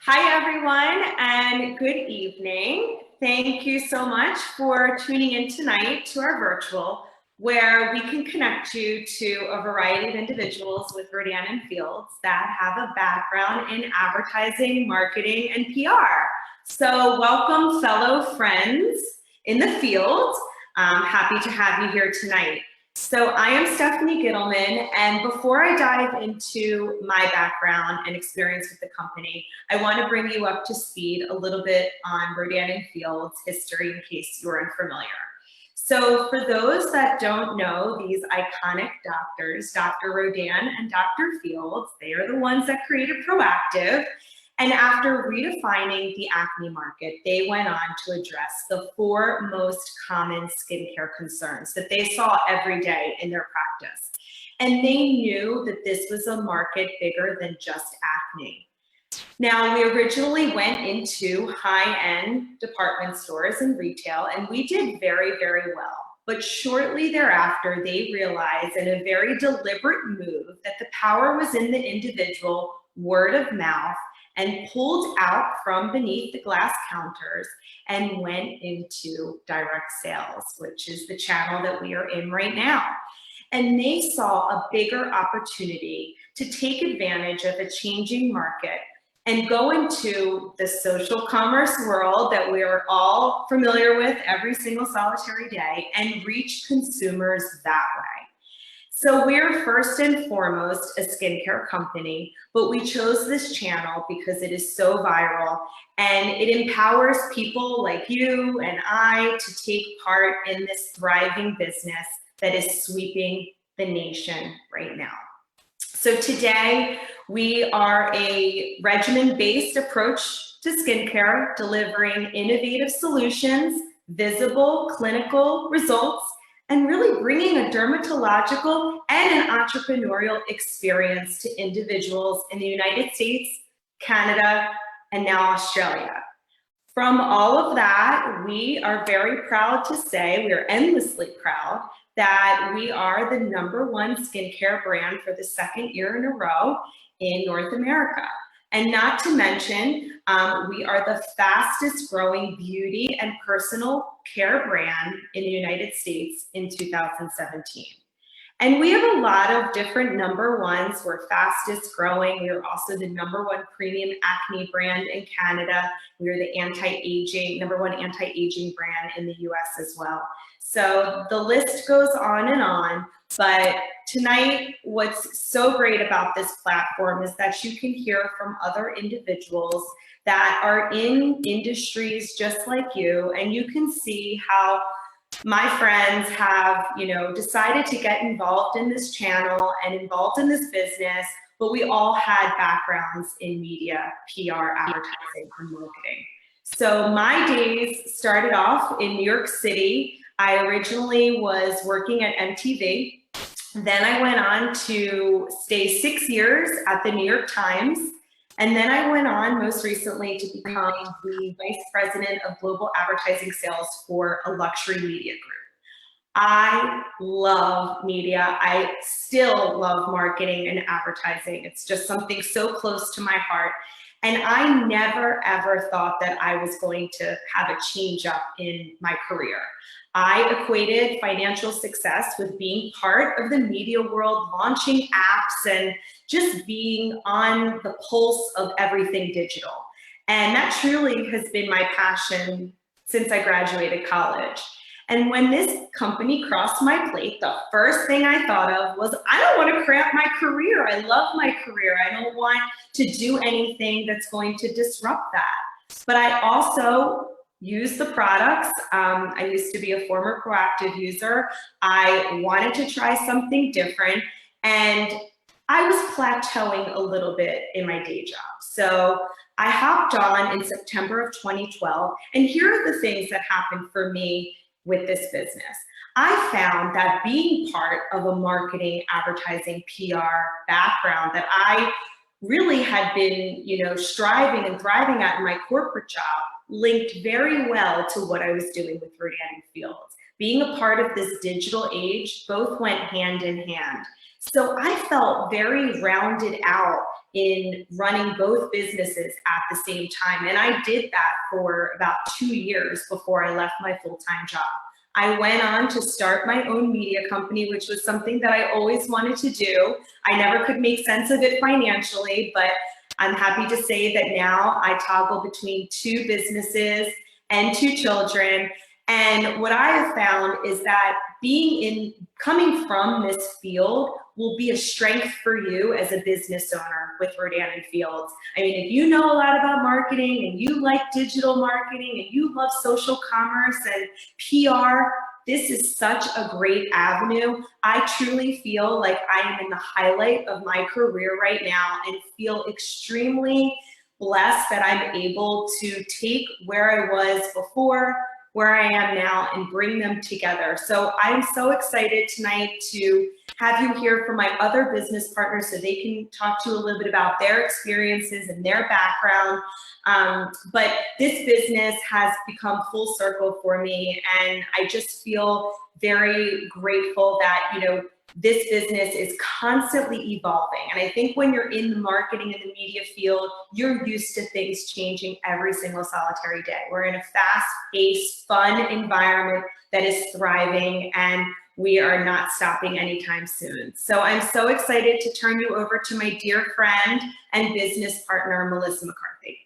Hi, everyone, and good evening. Thank you so much for tuning in tonight to our virtual, where we can connect you to a variety of individuals with Rodan and Fields that have a background in advertising, marketing, and PR. So welcome, fellow friends in the field. I'm happy to have you here tonight. So I am Stephanie Gittleman, and before I dive into my background and experience with the company, I want to bring you up to speed a little bit on Rodan and Fields history in case you're unfamiliar. So for those that don't know, these iconic doctors, Dr. Rodan and Dr. Fields, they are the ones that created Proactive. And after redefining the acne market, they went on to address the 4 most common skincare concerns that they saw every day in their practice. And they knew that this was a market bigger than just acne. Now, we originally went into high-end department stores and retail, and we did very, very well. But shortly thereafter, they realized in a very deliberate move that the power was in the individual word of mouth, and pulled out from beneath the glass counters and went into direct sales, which is the channel that we are in right now. And they saw a bigger opportunity to take advantage of a changing market and go into the social commerce world that we are all familiar with every single solitary day and reach consumers that way. So we're first and foremost a skincare company, but we chose this channel because it is so viral and it empowers people like you and I to take part in this thriving business that is sweeping the nation right now. So today we are a regimen-based approach to skincare, delivering innovative solutions, visible clinical results, and really bringing a dermatological and an entrepreneurial experience to individuals in the United States, Canada, and now Australia. From all of that, we are very proud to say, we are endlessly proud, that we are the #1 skincare brand for the 2nd year in a row in North America. And not to mention, we are the fastest growing beauty and personal care brand in the United States in 2017. And we have a lot of different #1s. We're fastest growing. We are also the #1 premium acne brand in Canada. We are the #1 anti-aging brand in the US as well. So the list goes on and on. But tonight, what's so great about this platform is that you can hear from other individuals that are in industries just like you, and you can see how my friends have, decided to get involved in this channel and involved in this business, but we all had backgrounds in media, PR, advertising, and marketing. So my days started off in New York City. I originally was working at MTV. Then I went on to stay 6 years at the New York Times. And then I went on most recently to become the Vice President of Global Advertising Sales for a luxury media group. I love media. I still love marketing and advertising. It's just something so close to my heart. And I never, ever thought that I was going to have a change up in my career. I equated financial success with being part of the media world, launching apps, and just being on the pulse of everything digital. And that truly has been my passion since I graduated college. And when this company crossed my plate, the first thing I thought of was, I don't want to cramp my career. I love my career. I don't want to do anything that's going to disrupt that. But I also use the products. I used to be a former Proactive user. I wanted to try something different, and I was plateauing a little bit in my day job. So I hopped on in September of 2012, and here are the things that happened for me with this business. I found that being part of a marketing, advertising, PR background that I really had been, striving and thriving at in my corporate job linked very well to what I was doing with Rodan and Fields. Being a part of this digital age, both went hand in hand. So I felt very rounded out in running both businesses at the same time. And I did that for about 2 years before I left my full-time job. I went on to start my own media company, which was something that I always wanted to do. I never could make sense of it financially, but I'm happy to say that now I toggle between 2 businesses and 2 children. And what I have found is that coming from this field will be a strength for you as a business owner with Rodan and Fields. I mean, if you know a lot about marketing and you like digital marketing and you love social commerce and PR, this is such a great avenue. I truly feel like I am in the highlight of my career right now and feel extremely blessed that I'm able to take where I was before, where I am now, and bring them together. So I'm so excited tonight to have you here for my other business partners so they can talk to you a little bit about their experiences and their background. But this business has become full circle for me, and I just feel very grateful that, you know, this business is constantly evolving. And I think when you're in the marketing and the media field, you're used to things changing every single solitary day. We're in a fast-paced, fun environment that is thriving, and we are not stopping anytime soon. So I'm so excited to turn you over to my dear friend and business partner, Melissa McCarthy.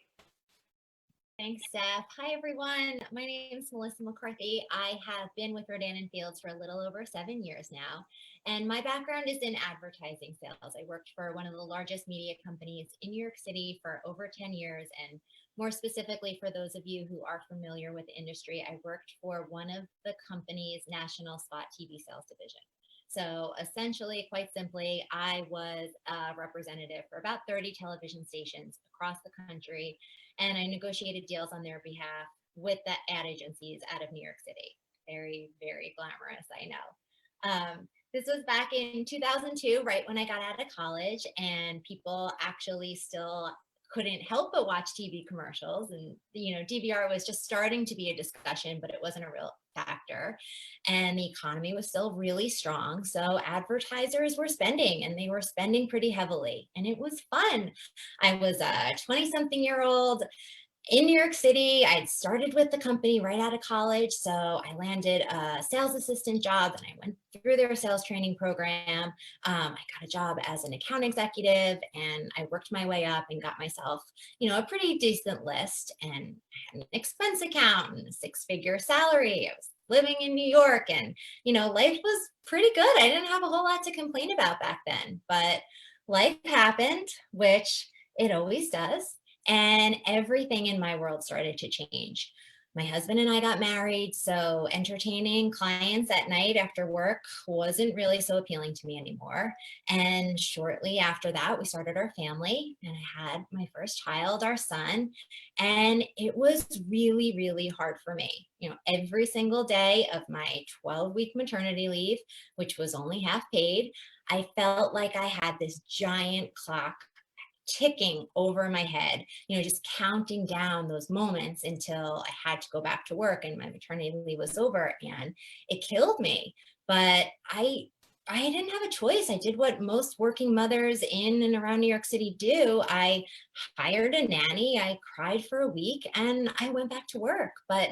Thanks, Steph. Hi, everyone. My name is Melissa McCarthy. I have been with Rodan & Fields for a little over 7 years now, and my background is in advertising sales. I worked for one of the largest media companies in New York City for over 10 years, and more specifically, for those of you who are familiar with the industry, I worked for one of the company's national spot TV sales division. So essentially, quite simply, I was a representative for about 30 television stations across the country, and I negotiated deals on their behalf with the ad agencies out of New York City. Very, very glamorous, I know. This was back in 2002, right when I got out of college, and people actually still couldn't help but watch TV commercials. And, you know, DVR was just starting to be a discussion, but it wasn't a real factor. And the economy was still really strong. So advertisers were spending, and they were spending pretty heavily. And it was fun. I was a 20-something-year-old in New York City. I had started with the company right out of college. So I landed a sales assistant job, and I went through their sales training program. I got a job as an account executive, and I worked my way up and got myself, you know, a pretty decent list, and I had an expense account and a 6-figure salary. I was living in New York, and, you know, life was pretty good. I didn't have a whole lot to complain about back then, but life happened, which it always does. And everything in my world started to change. My husband and I got married, so entertaining clients at night after work wasn't really so appealing to me anymore. And shortly after that, we started our family, and I had my first child, our son, and it was really, really hard for me. You know, every single day of my 12-week maternity leave, which was only half paid, I felt like I had this giant clock ticking over my head, you know, just counting down those moments until I had to go back to work and my maternity leave was over, and it killed me. But I didn't have a choice. I did what most working mothers in and around New York City do. I hired a nanny, I cried for a week, and I went back to work. But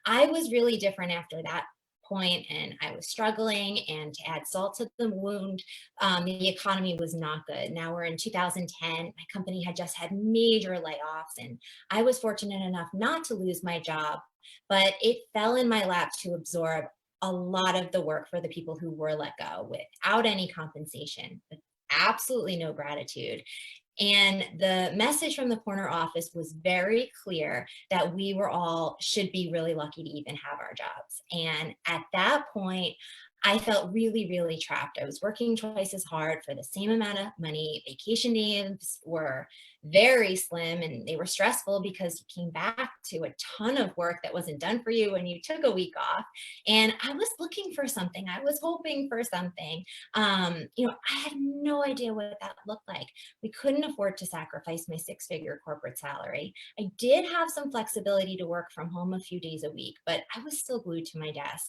I was really different after that point, and I was struggling. And to add salt to the wound, the economy was not good. Now we're in 2010. My company had just had major layoffs, and I was fortunate enough not to lose my job, but it fell in my lap to absorb a lot of the work for the people who were let go without any compensation, with absolutely no gratitude. And the message from the corner office was very clear that we were all should be really lucky to even have our jobs. And at that point, I felt really, really trapped. I was working twice as hard for the same amount of money. Vacation days were very slim, and they were stressful because you came back to a ton of work that wasn't done for you when you took a week off. And I was looking for something. I was hoping for something. You know, I had no idea what that looked like. We couldn't afford to sacrifice my 6-figure corporate salary. I did have some flexibility to work from home a few days a week, but I was still glued to my desk.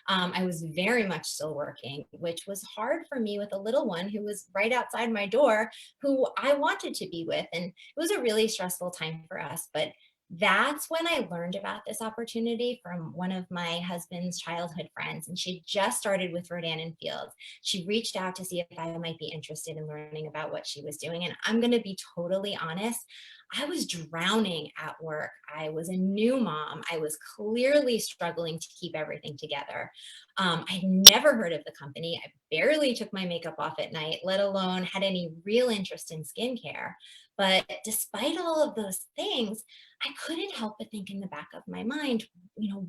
I was very much still working, which was hard for me with a little one who was right outside my door, who I wanted to be with. And it was a really stressful time for us. But that's when I learned about this opportunity from one of my husband's childhood friends. And she just started with Rodan and Fields. She reached out to see if I might be interested in learning about what she was doing. And I'm going to be totally honest, I was drowning at work. I was a new mom. I was clearly struggling to keep everything together. I'd never heard of the company. I barely took my makeup off at night, let alone had any real interest in skincare. But despite all of those things, I couldn't help but think in the back of my mind,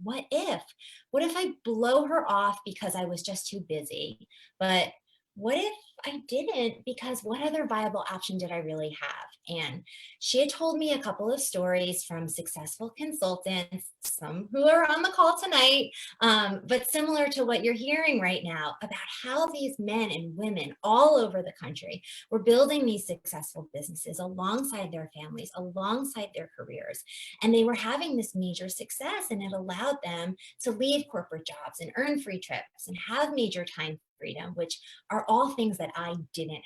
what if? What if I blow her off because I was just too busy? But what if I didn't? Because what other viable option did I really have? And she had told me a couple of stories from successful consultants, some who are on the call tonight, but similar to what you're hearing right now about how these men and women all over the country were building these successful businesses alongside their families, alongside their careers. And they were having this major success, and it allowed them to leave corporate jobs and earn free trips and have major time freedom, which are all things that I didn't have.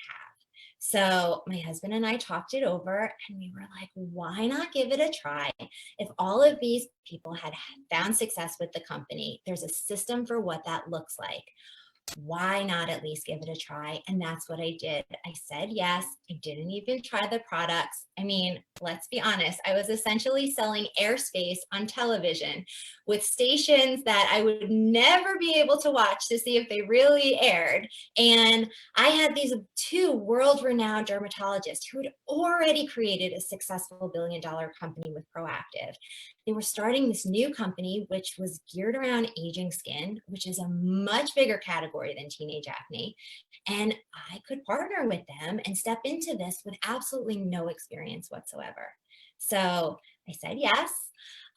So my husband and I talked it over, and we were like, why not give it a try? If all of these people had found success with the company, there's a system for what that looks like. Why not at least give it a try? And that's what I did. I said yes. I didn't even try the products. I mean, let's be honest, I was essentially selling airspace on television with stations that I would never be able to watch to see if they really aired. And I had these two world-renowned dermatologists who had already created a successful billion-dollar company with Proactive. They were starting this new company, which was geared around aging skin, which is a much bigger category than teenage acne. And I could partner with them and step into this with absolutely no experience whatsoever. So I said yes.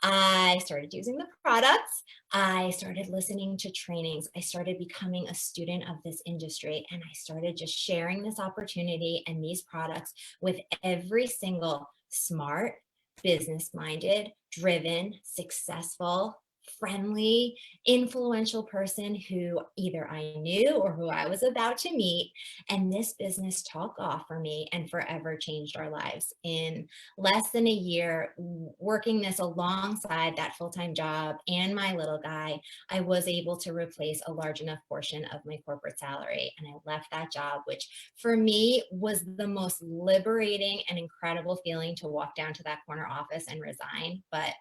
I started using the products. I started listening to trainings. I started becoming a student of this industry, and I started just sharing this opportunity and these products with every single smart, business-minded, driven, successful, friendly, influential person who either I knew or who I was about to meet. And this business took off for me and forever changed our lives. In less than a year, working this alongside that full-time job and my little guy, I was able to replace a large enough portion of my corporate salary. And I left that job, which for me was the most liberating and incredible feeling, to walk down to that corner office and resign. But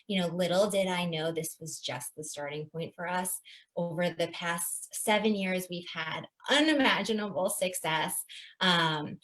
little did I know this was just the starting point for us. Over the past 7 years, we've had unimaginable success. And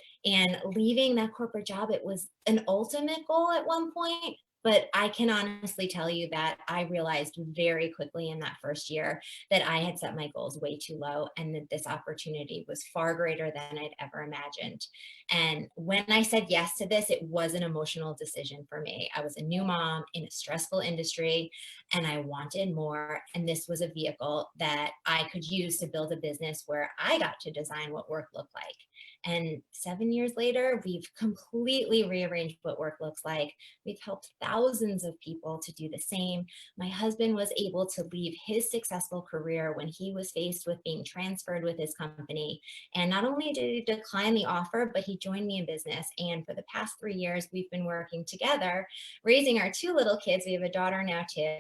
leaving that corporate job, it was an ultimate goal at one point. But I can honestly tell you that I realized very quickly in that first year that I had set my goals way too low, and that this opportunity was far greater than I'd ever imagined. And when I said yes to this, it was an emotional decision for me. I was a new mom in a stressful industry, and I wanted more. And this was a vehicle that I could use to build a business where I got to design what work looked like. And 7 years later, we've completely rearranged what work looks like. We've helped thousands of people to do the same. My husband was able to leave his successful career when he was faced with being transferred with his company. And not only did he decline the offer, but he joined me in business. And for the past 3 years, we've been working together, raising our two little kids. We have a daughter now too.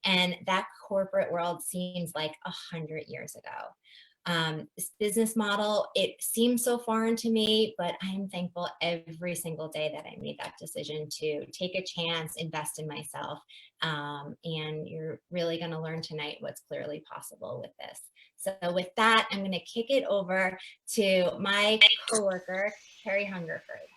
And that corporate world seems like 100 years ago. This business model, it seems so foreign to me, but I am thankful every single day that I made that decision to take a chance, invest in myself. And you're really going to learn tonight what's clearly possible with this. So with that, I'm going to kick it over to my coworker, Carrie Hungerford.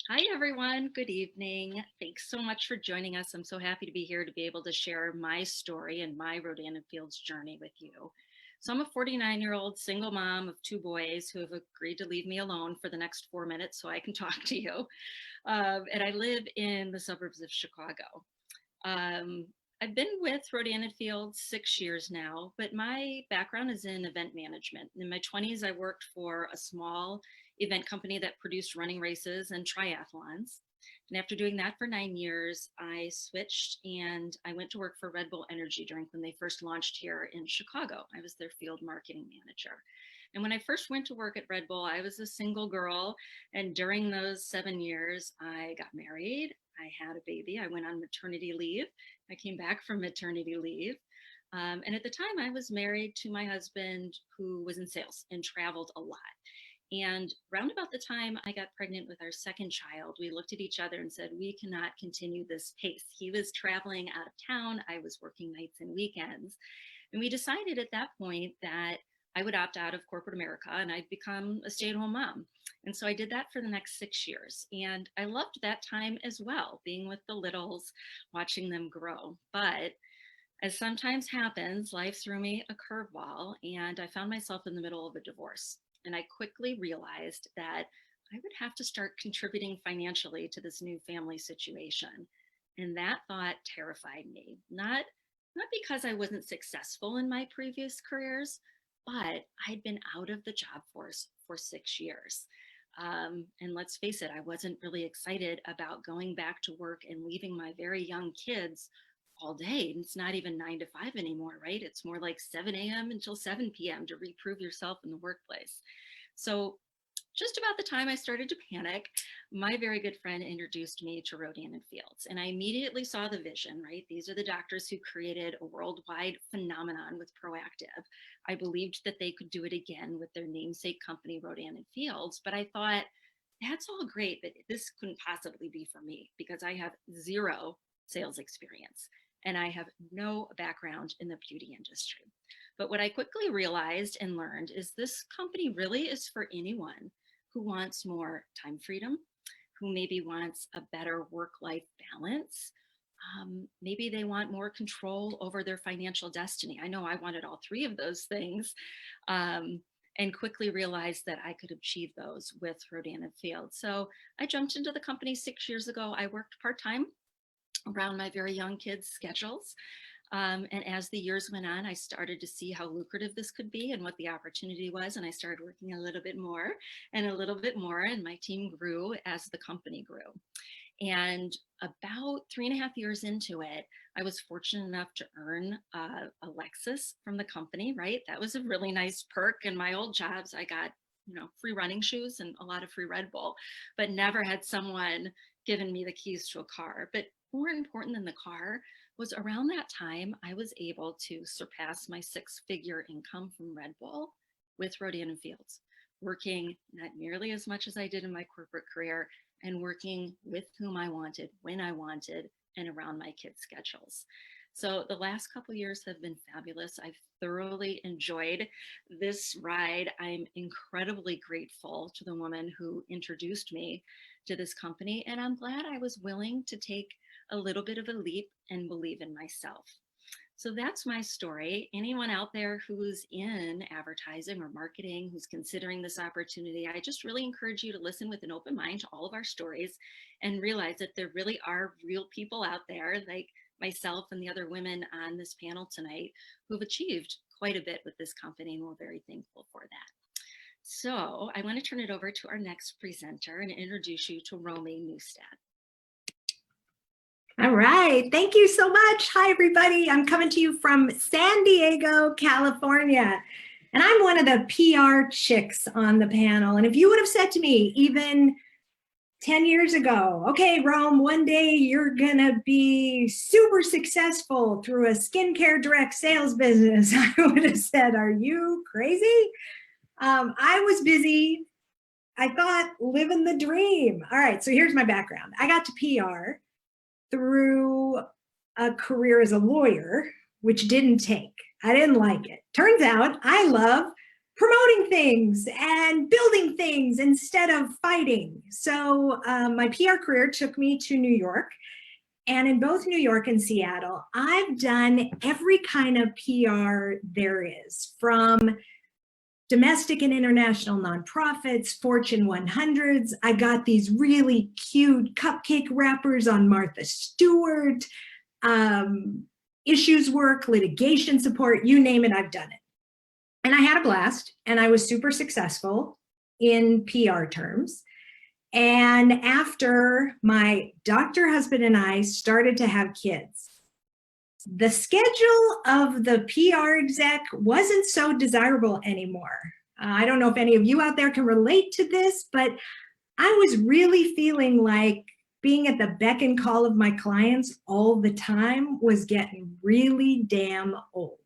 Hi, everyone. Good evening. Thanks so much for joining us. I'm so happy to be here to be able to share my story and my Rodan and Fields journey with you. So I'm a 49-year-old single mom of two boys who have agreed to leave me alone for the next 4 minutes so I can talk to you. And I live in the suburbs of Chicago. I've been with Rodan and Fields 6 years now, but my background is in event management. In my 20s, I worked for a small event company that produced running races and triathlons. And after doing that for 9 years, I switched and I went to work for Red Bull Energy Drink when they first launched here in Chicago. I was their field marketing manager. And when I first went to work at Red Bull, I was a single girl. And during those 7 years, I got married. I had a baby. I went on maternity leave. I came back from maternity leave. And at the time, I was married to my husband, who was in sales and traveled a lot. And round about the time I got pregnant with our second child, we looked at each other and said, we cannot continue this pace. He was traveling out of town. I was working nights and weekends. And we decided at that point that I would opt out of corporate America and I'd become a stay-at-home mom. And so I did that for the next 6 years. And I loved that time as well, being with the littles, watching them grow. But as sometimes happens, life threw me a curveball and I found myself in the middle of a divorce. And I quickly realized that I would have to start contributing financially to this new family situation. And that thought terrified me, not because I wasn't successful in my previous careers, but I'd been out of the job force for 6 years. And let's face it, I wasn't really excited about going back to work and leaving my very young kids all day. It's not even 9 to 5 anymore, right? It's more like 7 a.m. until 7 p.m. to reprove yourself in the workplace. So just about the time I started to panic, my very good friend introduced me to Rodan and Fields. And I immediately saw the vision, right? These are the doctors who created a worldwide phenomenon with Proactive. I believed that they could do it again with their namesake company, Rodan and Fields. But I thought, that's all great, but this couldn't possibly be for me because I have zero sales experience and I have no background in the beauty industry. But what I quickly realized and learned is this company really is for anyone who wants more time freedom, who maybe wants a better work-life balance. Maybe they want more control over their financial destiny. I know I wanted all 3 of those things, and quickly realized that I could achieve those with Rodan and Fields. So I jumped into the company 6 years ago. I worked part-time around my very young kids' schedules. And as the years went on, I started to see how lucrative this could be and what the opportunity was. And I started working a little bit more and a little bit more, and my team grew as the company grew. And about 3.5 years into it, I was fortunate enough to earn a Lexus from the company, right? That was a really nice perk. In my old jobs, I got, free running shoes and a lot of free Red Bull, but never had someone given me the keys to a car. But more important than the car was around that time, I was able to surpass my 6-figure income from Red Bull with Rodan and Fields, working not nearly as much as I did in my corporate career and working with whom I wanted, when I wanted, and around my kids' schedules. So the last couple of years have been fabulous. I've thoroughly enjoyed this ride. I'm incredibly grateful to the woman who introduced me to this company, and I'm glad I was willing to take a little bit of a leap and believe in myself. So that's my story. Anyone out there who's in advertising or marketing, who's considering this opportunity, I just really encourage you to listen with an open mind to all of our stories and realize that there really are real people out there like myself and the other women on this panel tonight who've achieved quite a bit with this company, and we're very thankful for that. So I want to turn it over to our next presenter and introduce you to Romy Neustadt. All right, thank you so much. Hi, everybody. I'm coming to you from San Diego, California, and I'm one of the PR chicks on the panel. And if you would have said to me even 10 years ago, okay, Rome, one day you're gonna be super successful through a skincare direct sales business, I would have said, are you crazy? I was busy, I thought, living the dream. All right, so here's my background. I got to PR through a career as a lawyer, which didn't take. I didn't like it. Turns out I love promoting things and building things instead of fighting. So my PR career took me to New York. And in both New York and Seattle, I've done every kind of PR there is, from domestic and international nonprofits, Fortune 100s. I got these really cute cupcake wrappers on Martha Stewart, issues work, litigation support, you name it, I've done it. And I had a blast, and I was super successful in PR terms. And after my doctor husband and I started to have kids, the schedule of the PR exec wasn't so desirable anymore. I don't know if any of you out there can relate to this, but I was really feeling like being at the beck and call of my clients all the time was getting really damn old.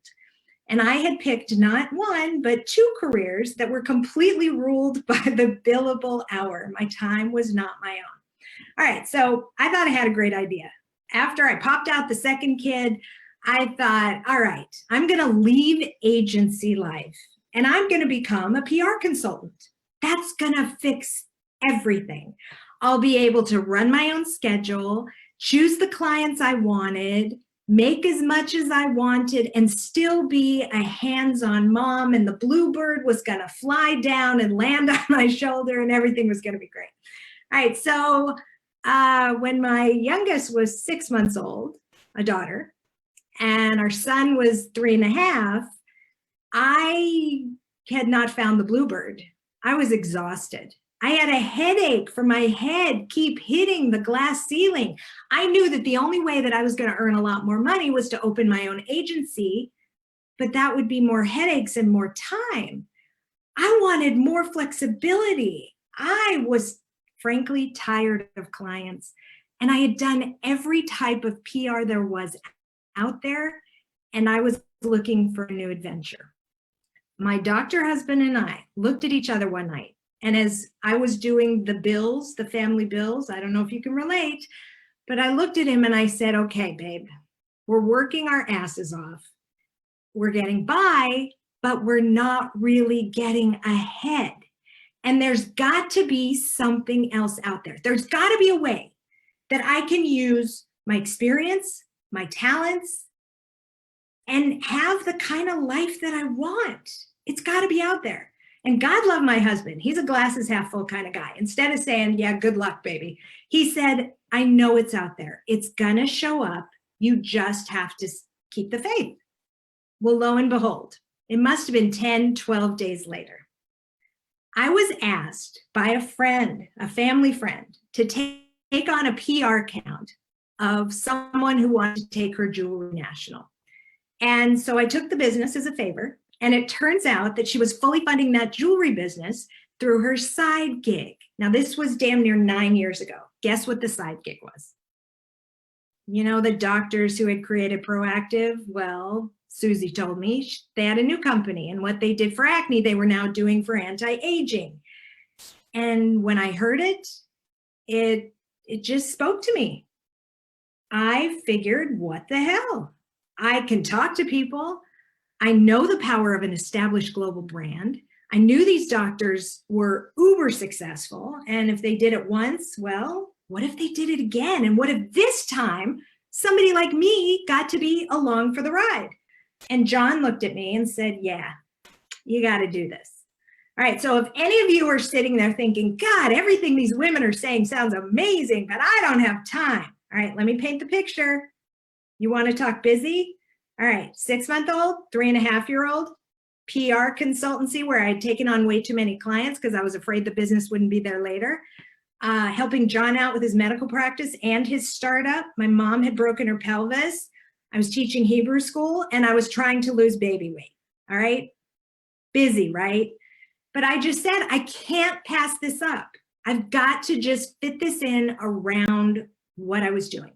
And I had picked not one, but two careers that were completely ruled by the billable hour. My time was not my own. All right, so I thought I had a great idea. After I popped out the second kid, I thought, all right, I'm gonna leave agency life and I'm gonna become a PR consultant. That's gonna fix everything. I'll be able to run my own schedule, choose the clients I wanted, make as much as I wanted, and still be a hands-on mom, and the bluebird was gonna fly down and land on my shoulder and everything was gonna be great. All right, so when my youngest was 6 months old, a daughter, and our son was 3.5, I had not found the bluebird. I was exhausted. I had a headache from my head keep hitting the glass ceiling. I knew that the only way that I was going to earn a lot more money was to open my own agency, but that would be more headaches and more time. I wanted more flexibility. I was frankly tired of clients, and I had done every type of PR there was out there, and I was looking for a new adventure. My doctor husband and I looked at each other one night, and as I was doing the bills, the family bills, I don't know if you can relate, but I looked at him and I said, okay, babe, we're working our asses off. We're getting by, but we're not really getting ahead. And there's got to be something else out there. There's got to be a way that I can use my experience, my talents, and have the kind of life that I want. It's got to be out there. And God love my husband. He's a glasses half full kind of guy. Instead of saying, yeah, good luck, baby, he said, I know it's out there. It's gonna show up. You just have to keep the faith. Well, lo and behold, it must have been 10, 12 days later. I was asked by a friend, a family friend, to take on a PR account of someone who wanted to take her jewelry national. And so I took the business as a favor. And it turns out that she was fully funding that jewelry business through her side gig. Now, this was damn near 9 years ago. Guess what the side gig was? You know, the doctors who had created Proactive? Well, Susie told me they had a new company, and what they did for acne, they were now doing for anti-aging. And when I heard it, it just spoke to me. I figured, what the hell? I can talk to people. I know the power of an established global brand. I knew these doctors were uber successful. And if they did it once, well, what if they did it again? And what if this time somebody like me got to be along for the ride? And John looked at me and said, yeah, you got to do this. All right, so if any of you are sitting there thinking, God, everything these women are saying sounds amazing, but I don't have time. All right, let me paint the picture. You want to talk busy? All right, 6-month-old, 3.5-year-old, PR consultancy where I had taken on way too many clients because I was afraid the business wouldn't be there later. Helping John out with his medical practice and his startup. My mom had broken her pelvis. I was teaching Hebrew school and I was trying to lose baby weight. All right, busy, right? But I just said, I can't pass this up. I've got to just fit this in around what I was doing.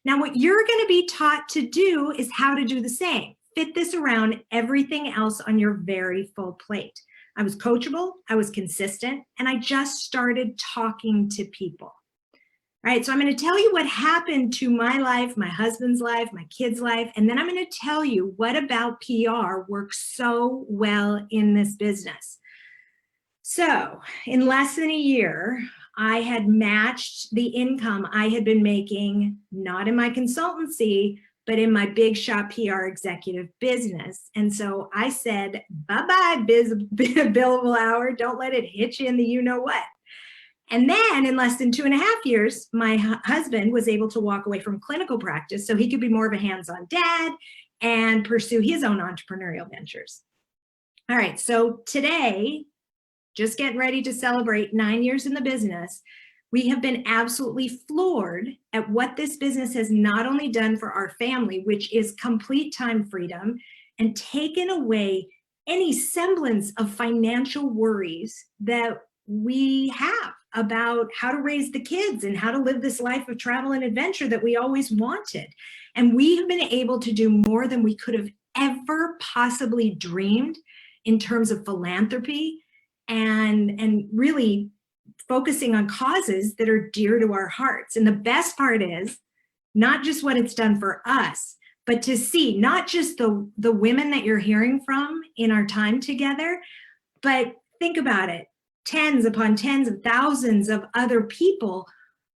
Now, what you're going to be taught to do is how to do the same. Fit this around everything else on your very full plate. I was coachable, I was consistent, and I just started talking to people. All right, so I'm going to tell you what happened to my life, my husband's life, my kids' life, and then I'm going to tell you what about PR works so well in this business. So in less than a year, I had matched the income I had been making, not in my consultancy, but in my big shot PR executive business. And so I said, bye-bye, billable hour. Don't let it hit you in the you-know-what. And then in less than 2.5 years, my husband was able to walk away from clinical practice so he could be more of a hands-on dad and pursue his own entrepreneurial ventures. All right, so today, just getting ready to celebrate 9 years in the business, We have been absolutely floored at what this business has not only done for our family, which is complete time freedom, and taken away any semblance of financial worries that we have about how to raise the kids and how to live this life of travel and adventure that we always wanted. And we have been able to do more than we could have ever possibly dreamed in terms of philanthropy and really focusing on causes that are dear to our hearts. And the best part is not just what it's done for us, but to see not just the women that you're hearing from in our time together, but think about it, tens upon tens of thousands of other people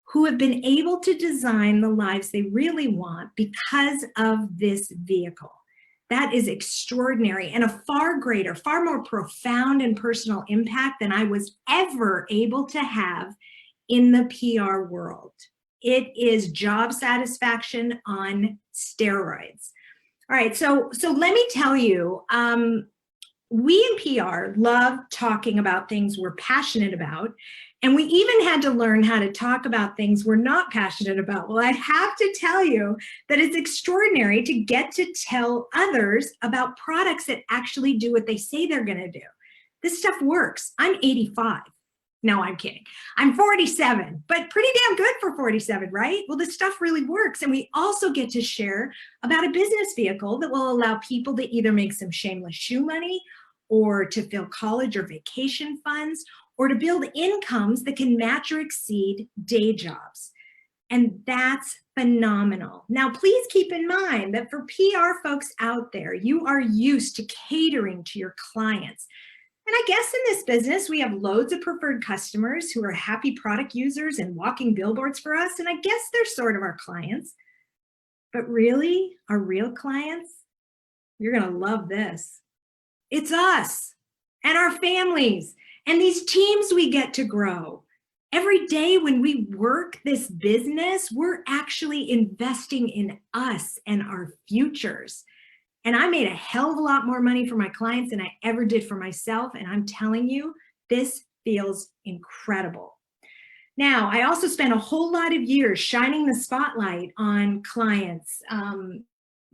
who have been able to design the lives they really want because of this vehicle. That is extraordinary and a far greater, far more profound and personal impact than I was ever able to have in the PR world. It is job satisfaction on steroids. All right, so let me tell you, we in PR love talking about things we're passionate about, and we even had to learn how to talk about things we're not passionate about. Well, I have to tell you that it's extraordinary to get to tell others about products that actually do what they say they're gonna do. This stuff works. I'm 85. No, I'm kidding. I'm 47, but pretty damn good for 47, right? Well, this stuff really works. And we also get to share about a business vehicle that will allow people to either make some shameless shoe money or to fill college or vacation funds, or to build incomes that can match or exceed day jobs. And that's phenomenal. Now, please keep in mind that for PR folks out there, you are used to catering to your clients. And I guess in this business, we have loads of preferred customers who are happy product users and walking billboards for us. And I guess they're sort of our clients. But really, our real clients, you're going to love this. It's us and our families and these teams we get to grow. Every day when we work this business, we're actually investing in us and our futures. And I made a hell of a lot more money for my clients than I ever did for myself. And I'm telling you, this feels incredible. Now, I also spent a whole lot of years shining the spotlight on clients,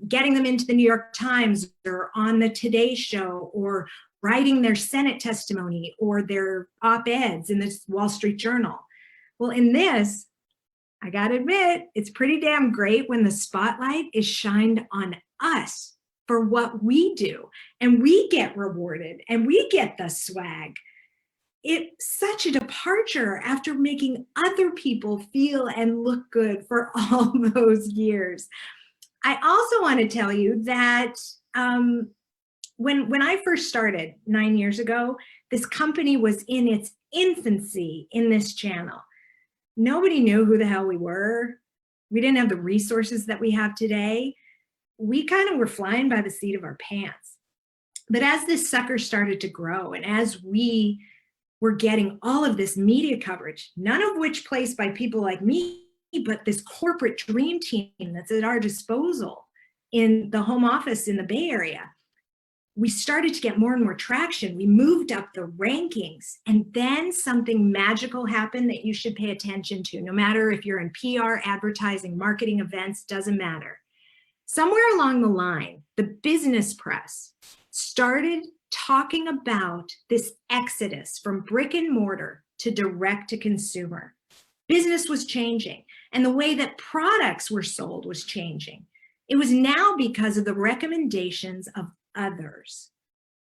getting them into the New York Times or on the Today Show, or writing their Senate testimony or their op-eds in the Wall Street Journal. Well, in this, I gotta admit, it's pretty damn great when the spotlight is shined on us for what we do, and we get rewarded and we get the swag. It's such a departure after making other people feel and look good for all those years. I also want to tell you that when I first started 9 years ago, this company was in its infancy in this channel. Nobody knew who the hell we were. We didn't have the resources that we have today. We kind of were flying by the seat of our pants. But as this sucker started to grow, and as we were getting all of this media coverage, none of which placed by people like me, but this corporate dream team that's at our disposal in the home office in the Bay Area, we started to get more and more traction. We moved up the rankings, and then something magical happened that you should pay attention to, no matter if you're in PR, advertising, marketing, events, doesn't matter. Somewhere along the line, the business press started talking about this exodus from brick and mortar to direct to consumer. Business was changing, and the way that products were sold was changing. It was now because of the recommendations of others.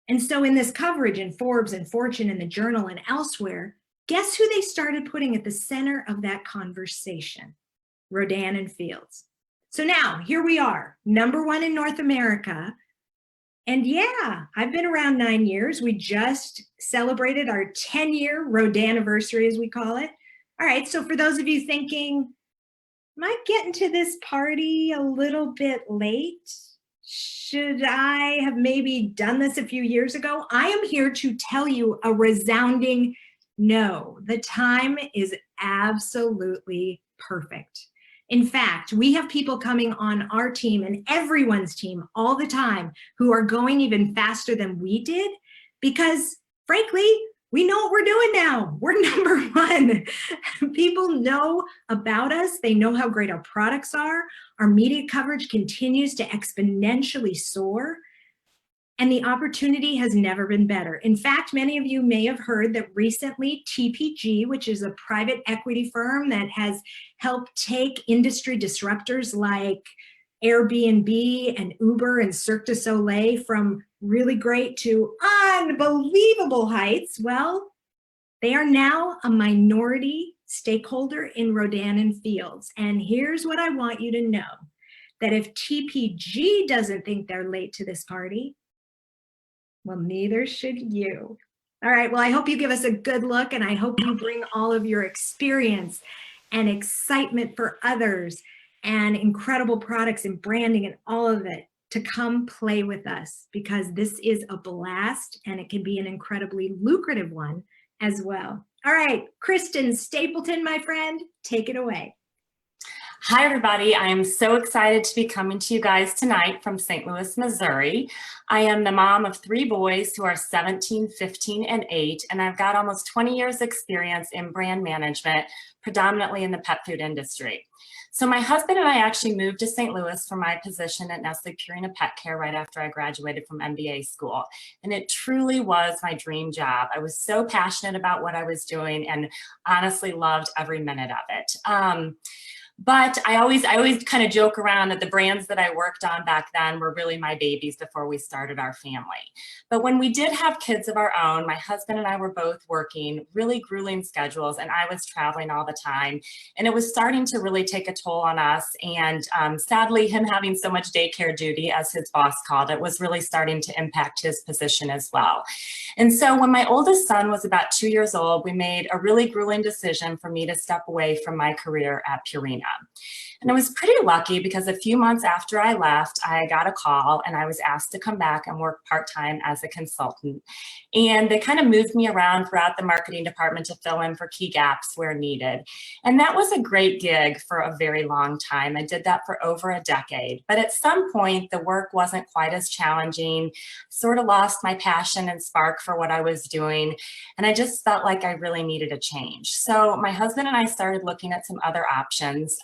And so in this coverage in Forbes and Fortune and the Journal and elsewhere, guess who they started putting at the center of that conversation? Rodan and Fields. So now here we are, #1 in North America. And yeah, I've been around 9 years. We just celebrated our 10-year Rodan anniversary, as we call it. All right, so for those of you thinking, am I getting to this party a little bit late? Should I have maybe done this a few years ago? I am here to tell you a resounding no. The time is absolutely perfect. In fact, we have people coming on our team and everyone's team all the time who are going even faster than we did because, frankly, we know what we're doing now. We're #1. people know about us. They know how great our products are. Our media coverage continues to exponentially soar. And the opportunity has never been better. In fact, many of you may have heard that recently TPG, which is a private equity firm that has helped take industry disruptors like Airbnb and Uber and Cirque du Soleil from really great to unbelievable heights. Well, they are now a minority stakeholder in Rodan & Fields. And here's what I want you to know, that if TPG doesn't think they're late to this party, well, neither should you. All right, well, I hope you give us a good look, and I hope you bring all of your experience and excitement for others and incredible products and branding and all of it to come play with us, because this is a blast and it can be an incredibly lucrative one as well. All right, Kristen Stapleton, my friend, take it away. Hi, everybody. I am so excited to be coming to you guys tonight from St. Louis, Missouri. I am the mom of 3 boys who are 17, 15, and 8, and I've got almost 20 years experience in brand management, predominantly in the pet food industry. So my husband and I actually moved to St. Louis for my position at Nestle Purina Pet Care right after I graduated from MBA school. And it truly was my dream job. I was so passionate about what I was doing and honestly loved every minute of it. But I always kind of joke around that the brands that I worked on back then were really my babies before we started our family. But when we did have kids of our own, my husband and I were both working really grueling schedules, and I was traveling all the time. And it was starting to really take a toll on us. And sadly, him having so much daycare duty, as his boss called it, was really starting to impact his position as well. And so when my oldest son was about 2 years old, we made a really grueling decision for me to step away from my career at Purina. And I was pretty lucky because a few months after I left, I got a call and I was asked to come back and work part-time as a consultant. And they kind of moved me around throughout the marketing department to fill in for key gaps where needed. And that was a great gig for a very long time. I did that for over a decade. But at some point, the work wasn't quite as challenging, sort of lost my passion and spark for what I was doing. And I just felt like I really needed a change. So my husband and I started looking at some other options.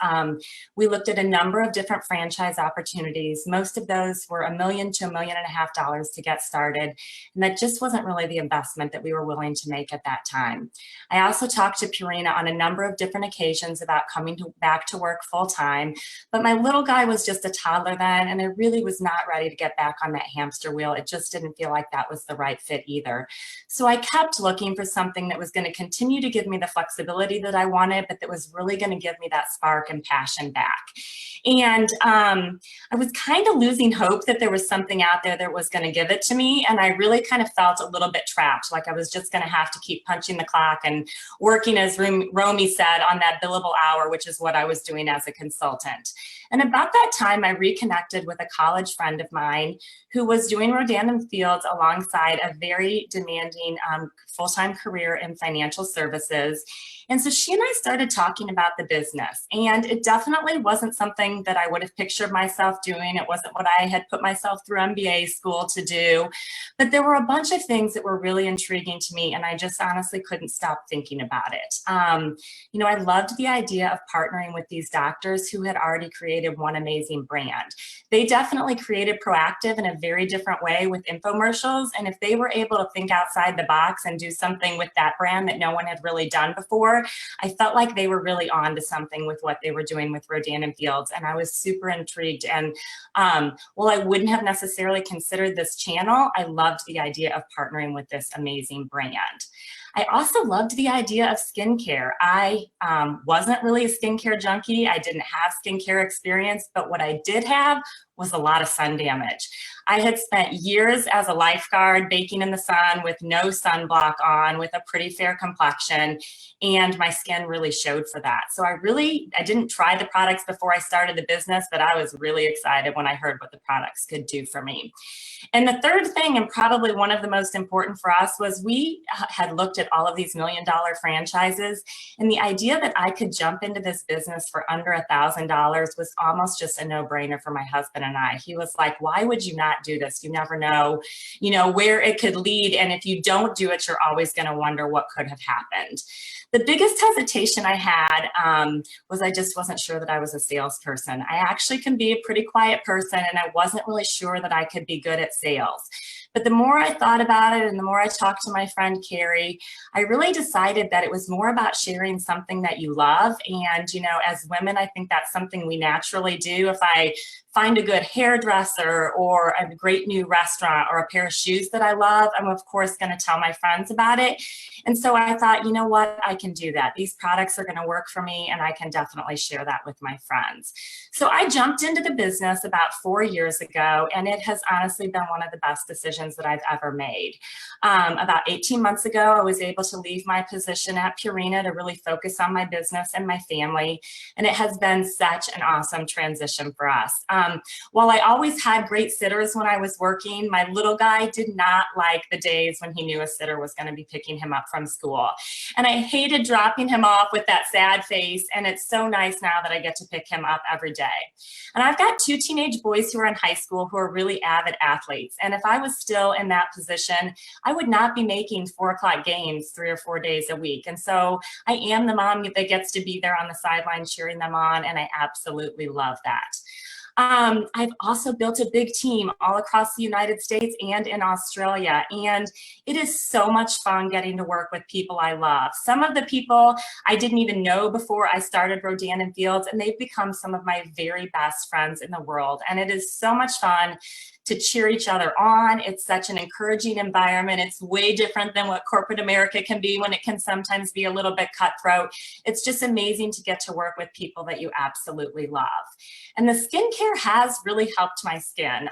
We looked at a number of different franchise opportunities. Most of those were $1 million to $1.5 million to get started. And that just wasn't really the investment that we were willing to make at that time. I also talked to Purina on a number of different occasions about coming back to work full time, but my little guy was just a toddler then, and I really was not ready to get back on that hamster wheel. It just didn't feel like that was the right fit either. So I kept looking for something that was going to continue to give me the flexibility that I wanted, but that was really going to give me that spark and passion back. And I was kind of losing hope that there was something out there that was going to give it to me. And I really kind of felt a little bit trapped, like I was just going to have to keep punching the clock and working, as Romy said, on that billable hour, which is what I was doing as a consultant. And about that time, I reconnected with a college friend of mine who was doing Rodan & Fields alongside a very demanding full-time career in financial services. And so she and I started talking about the business, and it definitely wasn't something that I would have pictured myself doing. It wasn't what I had put myself through MBA school to do, but there were a bunch of things that were really intriguing to me, and I just honestly couldn't stop thinking about it. You know, I loved the idea of partnering with these doctors who had already created one amazing brand. They definitely created proactive in a very different way with infomercials, and if they were able to think outside the box and do something with that brand that no one had really done before, I felt like they were really on to something with what they were doing with Rodan & Fields, and I was super intrigued. And while I wouldn't have necessarily considered this channel, I loved the idea of partnering with this amazing brand. I also loved the idea of skincare. I wasn't really a skincare junkie. I didn't have skincare experience, but what I did have was a lot of sun damage. I had spent years as a lifeguard baking in the sun with no sunblock on, with a pretty fair complexion, and my skin really showed for that. So I didn't try the products before I started the business, but I was really excited when I heard what the products could do for me. And the third thing, and probably one of the most important for us, was we had looked at at all of these $1 million franchises. And the idea that I could jump into this business for under $1,000 was almost just a no-brainer for my husband and I. He was like, why would you not do this? You never know, where it could lead. And if you don't do it, you're always going to wonder what could have happened. The biggest hesitation I had was I just wasn't sure that I was a salesperson. I actually can be a pretty quiet person, and I wasn't really sure that I could be good at sales. But the more I thought about it and the more I talked to my friend Carrie, I really decided that it was more about sharing something that you love. And, as women, I think that's something we naturally do. If I find a good hairdresser or a great new restaurant or a pair of shoes that I love, I'm of course going to tell my friends about it. And so I thought, you know what, I can do that. These products are going to work for me, and I can definitely share that with my friends. So I jumped into the business about 4 years ago, and it has honestly been one of the best decisions that I've ever made. About 18 months ago, I was able to leave my position at Purina to really focus on my business and my family, and it has been such an awesome transition for us. While I always had great sitters when I was working, my little guy did not like the days when he knew a sitter was going to be picking him up from school. And I hated dropping him off with that sad face, and it's so nice now that I get to pick him up every day. And I've got 2 teenage boys who are in high school who are really avid athletes. And if I was still in that position, I would not be making 4 o'clock games 3 or 4 days a week. And so I am the mom that gets to be there on the sideline cheering them on, and I absolutely love that. I've also built a big team all across the United States and in Australia, and it is so much fun getting to work with people I love. Some of the people I didn't even know before I started Rodan & Fields, and they've become some of my very best friends in the world, and it is so much fun to cheer each other on. It's such an encouraging environment. It's way different than what corporate America can be when it can sometimes be a little bit cutthroat. It's just amazing to get to work with people that you absolutely love. And the skincare has really helped my skin.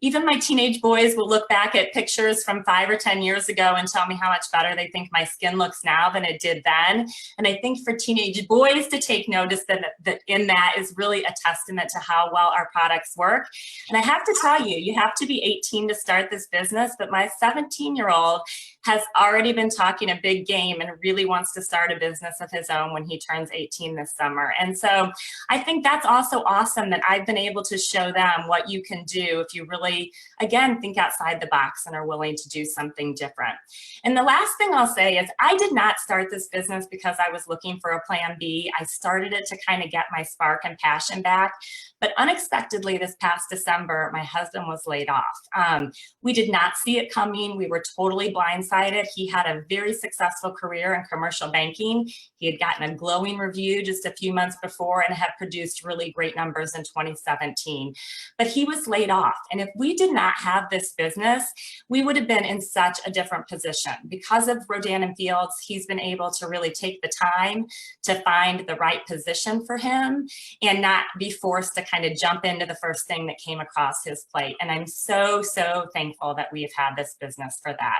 Even my teenage boys will look back at pictures from 5 or 10 years ago and tell me how much better they think my skin looks now than it did then. And I think for teenage boys to take notice that in that is really a testament to how well our products work. And I have to tell you have to be 18 to start this business, but my 17-year-old has already been talking a big game and really wants to start a business of his own when he turns 18 this summer. And so I think that's also awesome that I've been able to show them what you can do if you really, again, think outside the box and are willing to do something different. And the last thing I'll say is I did not start this business because I was looking for a plan B. I started it to kind of get my spark and passion back. But unexpectedly this past December, my husband was laid off. We did not see it coming. We were totally blindsided. He had a very successful career in commercial banking. He had gotten a glowing review just a few months before and had produced really great numbers in 2017. But he was laid off. And if we did not have this business, we would have been in such a different position. Because of Rodan & Fields, he's been able to really take the time to find the right position for him and not be forced to kind of jump into the first thing that came across his plate. And I'm so, so thankful that we've had this business for that.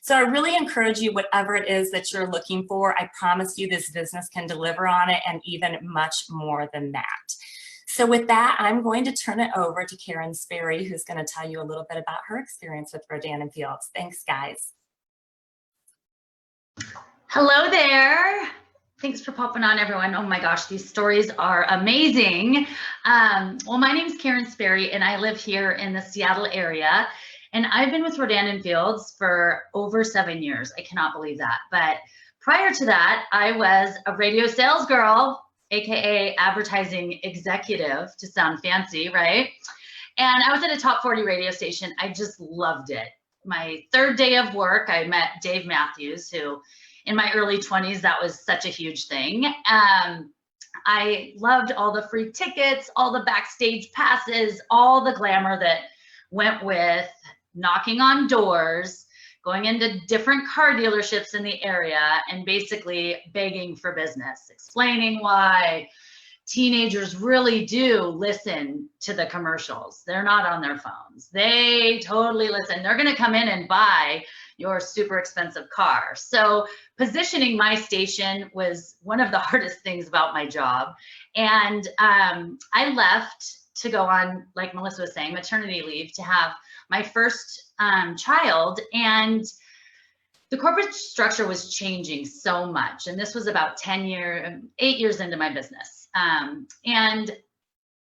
So I really encourage you, whatever it is that you're looking for, I promise you this business can deliver on it and even much more than that. So with that, I'm going to turn it over to Karen Sperry, who's going to tell you a little bit about her experience with Rodan & Fields. Thanks, guys. Hello there. Thanks for popping on, everyone. Oh my gosh, these stories are amazing. Well, my name is Karen Sperry, and I live here in the Seattle area. And I've been with Rodan & Fields for over 7 years. I cannot believe that. But prior to that, I was a radio sales girl, AKA advertising executive, to sound fancy, right? And I was at a top 40 radio station. I just loved it. My third day of work, I met Dave Matthews, who in my early 20s, that was such a huge thing. I loved all the free tickets, all the backstage passes, all the glamour that went with knocking on doors, going into different car dealerships in the area, and basically begging for business, explaining why teenagers really do listen to the commercials. They're not on their phones. They totally listen. They're going to come in and buy your super expensive car. So positioning my station was one of the hardest things about my job. And I left to go on, like Melissa was saying, maternity leave to have my first child. And the corporate structure was changing so much. And this was about 8 years into my business. And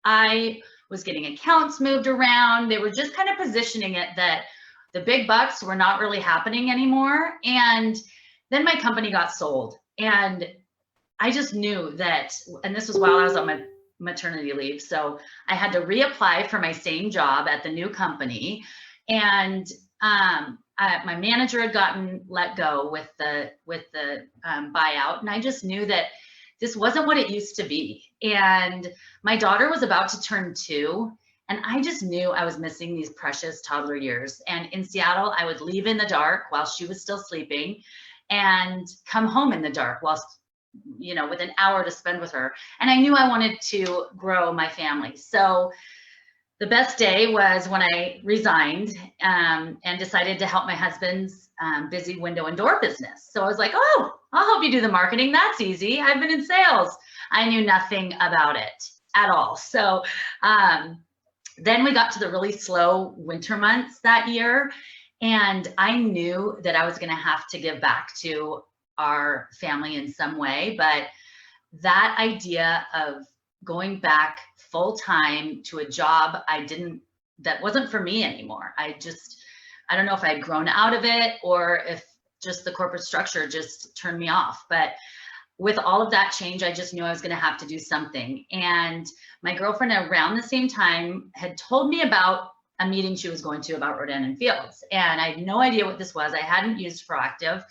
I was getting accounts moved around. They were just kind of positioning it that the big bucks were not really happening anymore. And then my company got sold. And I just knew that, and this was while I was on my maternity leave. So I had to reapply for my same job at the new company. And my manager had gotten let go with the buyout. And I just knew that this wasn't what it used to be. And my daughter was about to turn 2. And I just knew I was missing these precious toddler years. And in Seattle, I would leave in the dark while she was still sleeping and come home in the dark while, you know, with an hour to spend with her. And I knew I wanted to grow my family. So the best day was when I resigned and decided to help my husband's busy window and door business. So I was like, oh, I'll help you do the marketing. That's easy. I've been in sales. I knew nothing about it at all. So then we got to the really slow winter months that year. And I knew that I was going to have to give back to our family in some way. But that idea of going back full time to a job that wasn't for me anymore. I don't know if I'd grown out of it or if just the corporate structure just turned me off. But with all of that change, I just knew I was going to have to do something. And my girlfriend around the same time had told me about a meeting she was going to about Rodan & Fields. And I had no idea what this was. I hadn't used Proactive.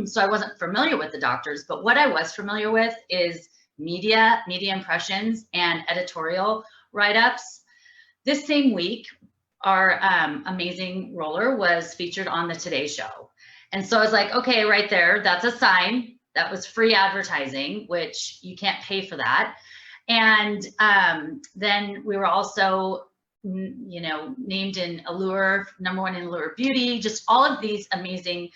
So I wasn't familiar with the doctors, but what I was familiar with is media impressions and editorial write-ups. This same week, our amazing roller was featured on the Today Show. And so I was like, okay, right there, that's a sign. That was free advertising, which you can't pay for that. And then we were also, you know, named in Allure, #1 in Allure Beauty, just all of these amazing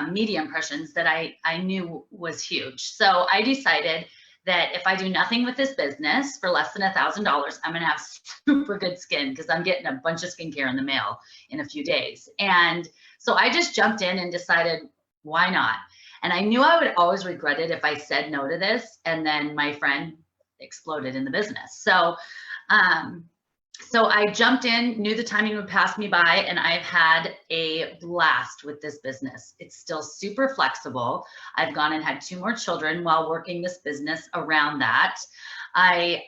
media impressions that I knew was huge. So I decided that if I do nothing with this business for less than $1,000, I'm gonna have super good skin because I'm getting a bunch of skincare in the mail in a few days. And so I just jumped in and decided, why not? And I knew I would always regret it if I said no to this, and then my friend exploded in the business. So, so I jumped in, knew the timing would pass me by, and I've had a blast with this business. It's still super flexible. I've gone and had 2 more children while working this business around that. I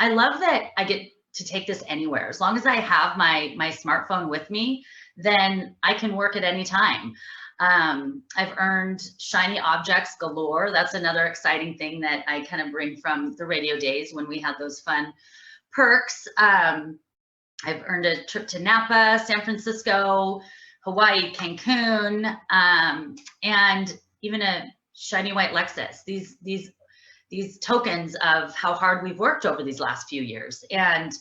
love that I get to take this anywhere. As long as I have my smartphone with me, then I can work at any time. I've earned shiny objects galore. That's another exciting thing that I kind of bring from the radio days when we had those fun perks. I've earned a trip to Napa, San Francisco, Hawaii, Cancun, and even a shiny white Lexus. These tokens of how hard we've worked over these last few years. And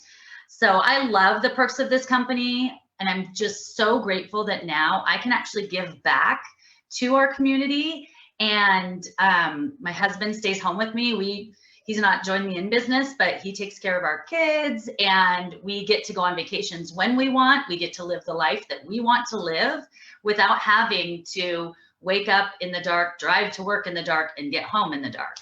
so I love the perks of this company. And I'm just so grateful that now I can actually give back to our community. And my husband stays home with me. He's not joined me in business, but he takes care of our kids, and we get to go on vacations when we want. We get to live the life that we want to live without having to wake up in the dark, drive to work in the dark, and get home in the dark.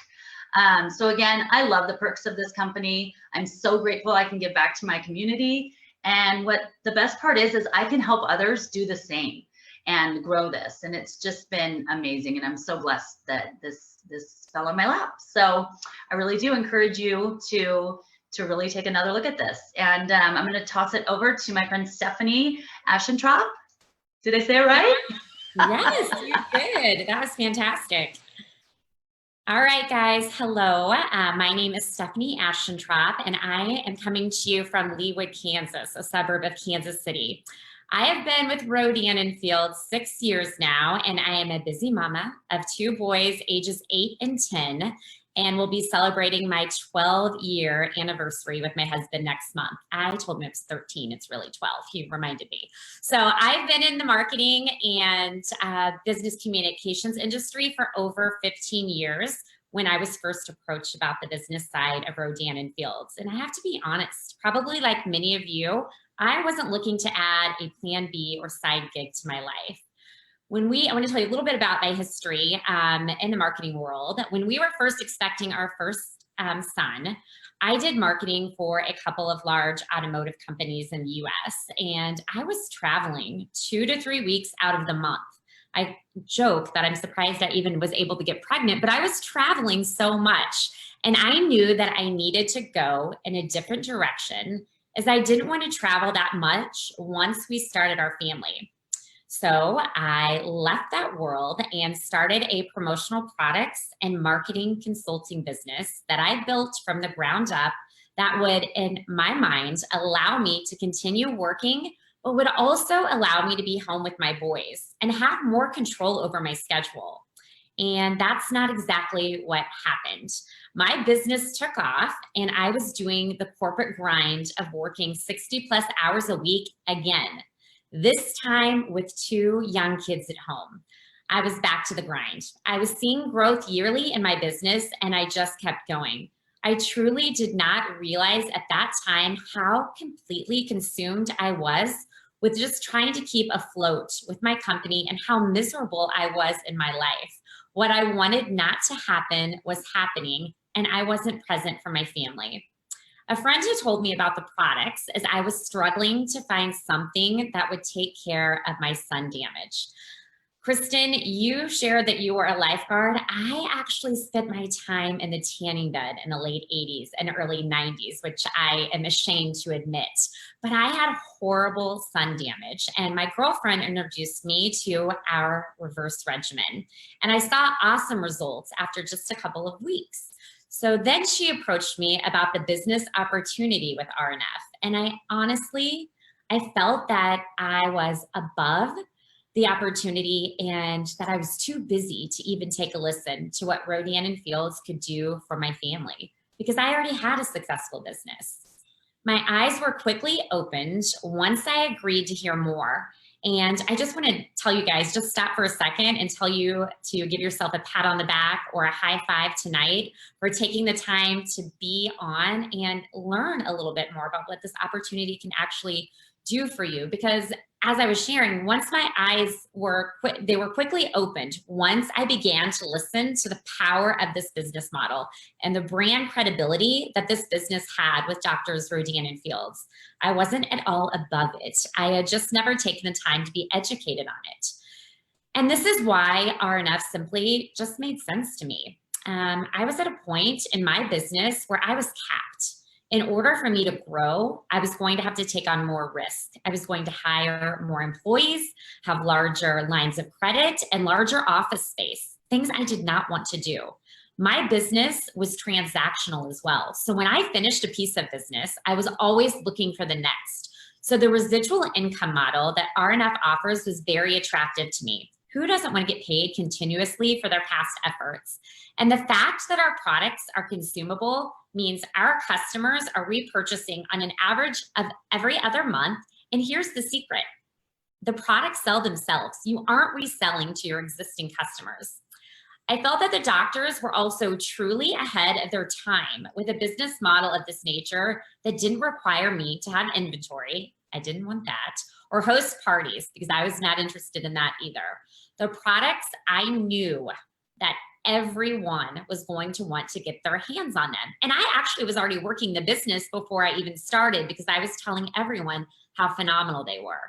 So again, I love the perks of this company. I'm so grateful I can give back to my community. And what the best part is I can help others do the same and grow this. And it's just been amazing. And I'm so blessed that this fell on my lap. So I really do encourage you to really take another look at this. And I'm going to toss it over to my friend Stephanie Aschentrop. Did I say it right? Yes, you did. That was fantastic. All right, guys. Hello. My name is Stephanie Aschentrop, and I am coming to you from Leawood, Kansas, a suburb of Kansas City. I have been with Rodan & Fields 6 years now, and I am a busy mama of 2 boys, ages 8 and 10, and will be celebrating my 12-year anniversary with my husband next month. I told him it was 13. It's really 12. He reminded me. So I've been in the marketing and business communications industry for over 15 years when I was first approached about the business side of Rodan & Fields. And I have to be honest, probably like many of you, I wasn't looking to add a plan B or side gig to my life. I want to tell you a little bit about my history in the marketing world. When we were first expecting our first son, I did marketing for a couple of large automotive companies in the US, and I was traveling 2 to 3 weeks out of the month. I joke that I'm surprised I even was able to get pregnant, but I was traveling so much, and I knew that I needed to go in a different direction as I didn't want to travel that much once we started our family. So I left that world and started a promotional products and marketing consulting business that I built from the ground up that would, in my mind, allow me to continue working, but would also allow me to be home with my boys and have more control over my schedule. And that's not exactly what happened. My business took off and I was doing the corporate grind of working 60+ hours a week again. This time with 2 young kids at home. I was back to the grind. I was seeing growth yearly in my business and I just kept going. I truly did not realize at that time how completely consumed I was with just trying to keep afloat with my company and how miserable I was in my life. What I wanted not to happen was happening and I wasn't present for my family. A friend had told me about the products as I was struggling to find something that would take care of my sun damage. Kristen, you shared that you were a lifeguard. I actually spent my time in the tanning bed in the late 80s and early 90s, which I am ashamed to admit. But I had horrible sun damage, and my girlfriend introduced me to our reverse regimen. And I saw awesome results after just a couple of weeks. So then she approached me about the business opportunity with RNF. And I felt that I was above the opportunity and that I was too busy to even take a listen to what Rodan & Fields could do for my family because I already had a successful business. My eyes were quickly opened once I agreed to hear more. And I just want to tell you guys, just stop for a second and tell you to give yourself a pat on the back or a high five tonight for taking the time to be on and learn a little bit more about what this opportunity can actually do for you. Because as I was sharing, once my eyes were quickly opened, once I began to listen to the power of this business model and the brand credibility that this business had with Doctors Rodan & Fields, I wasn't at all above it. I had just never taken the time to be educated on it. And this is why RNF simply just made sense to me. I was at a point in my business where I was capped. In order for me to grow, I was going to have to take on more risk. I was going to hire more employees, have larger lines of credit, and larger office space, things I did not want to do. My business was transactional as well. So when I finished a piece of business, I was always looking for the next. So the residual income model that RNF offers was very attractive to me. Who doesn't want to get paid continuously for their past efforts? And the fact that our products are consumable means our customers are repurchasing on an average of every other month. And here's the secret. The products sell themselves. You aren't reselling to your existing customers. I felt that the doctors were also truly ahead of their time with a business model of this nature that didn't require me to have inventory. I didn't want that. Or host parties because I was not interested in that either. The products, I knew that everyone was going to want to get their hands on them. And I actually was already working the business before I even started because I was telling everyone how phenomenal they were.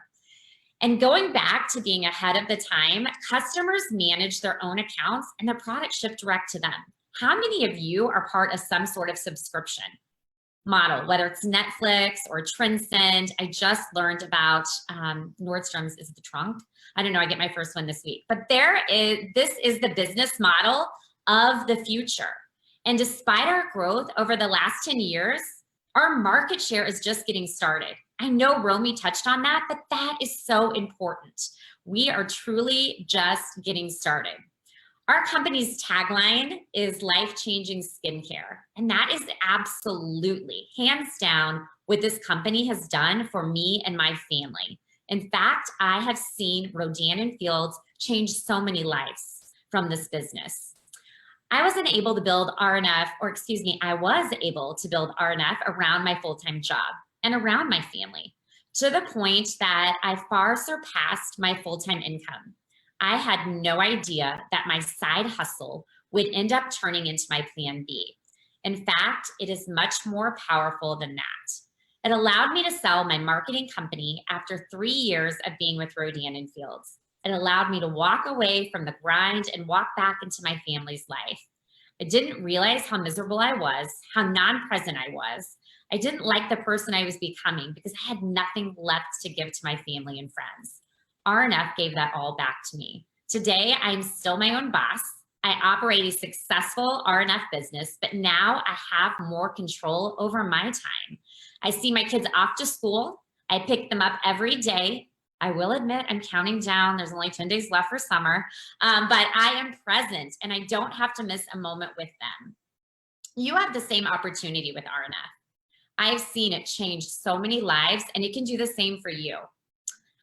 And going back to being ahead of the time, customers manage their own accounts and the product shipped direct to them. How many of you are part of some sort of subscription model, whether it's Netflix or Transcend? I just learned about Nordstrom's is the trunk. I don't know, I get my first one this week. But this is the business model of the future. And despite our growth over the last 10 years, our market share is just getting started. I know Romy touched on that, but that is so important. We are truly just getting started. Our company's tagline is life-changing skincare. And that is absolutely, hands down, what this company has done for me and my family. In fact, I have seen Rodan & Fields change so many lives from this business. I was able to build RNF around my full-time job and around my family to the point that I far surpassed my full-time income. I had no idea that my side hustle would end up turning into my plan B. In fact, it is much more powerful than that. It allowed me to sell my marketing company after 3 years of being with Rodan & Fields. It allowed me to walk away from the grind and walk back into my family's life. I didn't realize how miserable I was, how non-present I was. I didn't like the person I was becoming because I had nothing left to give to my family and friends. RNF gave that all back to me. Today, I'm still my own boss. I operate a successful RNF business, but now I have more control over my time. I see my kids off to school. I pick them up every day. I will admit I'm counting down. There's only 10 days left for summer, but I am present and I don't have to miss a moment with them. You have the same opportunity with RNF. I've seen it change so many lives and it can do the same for you.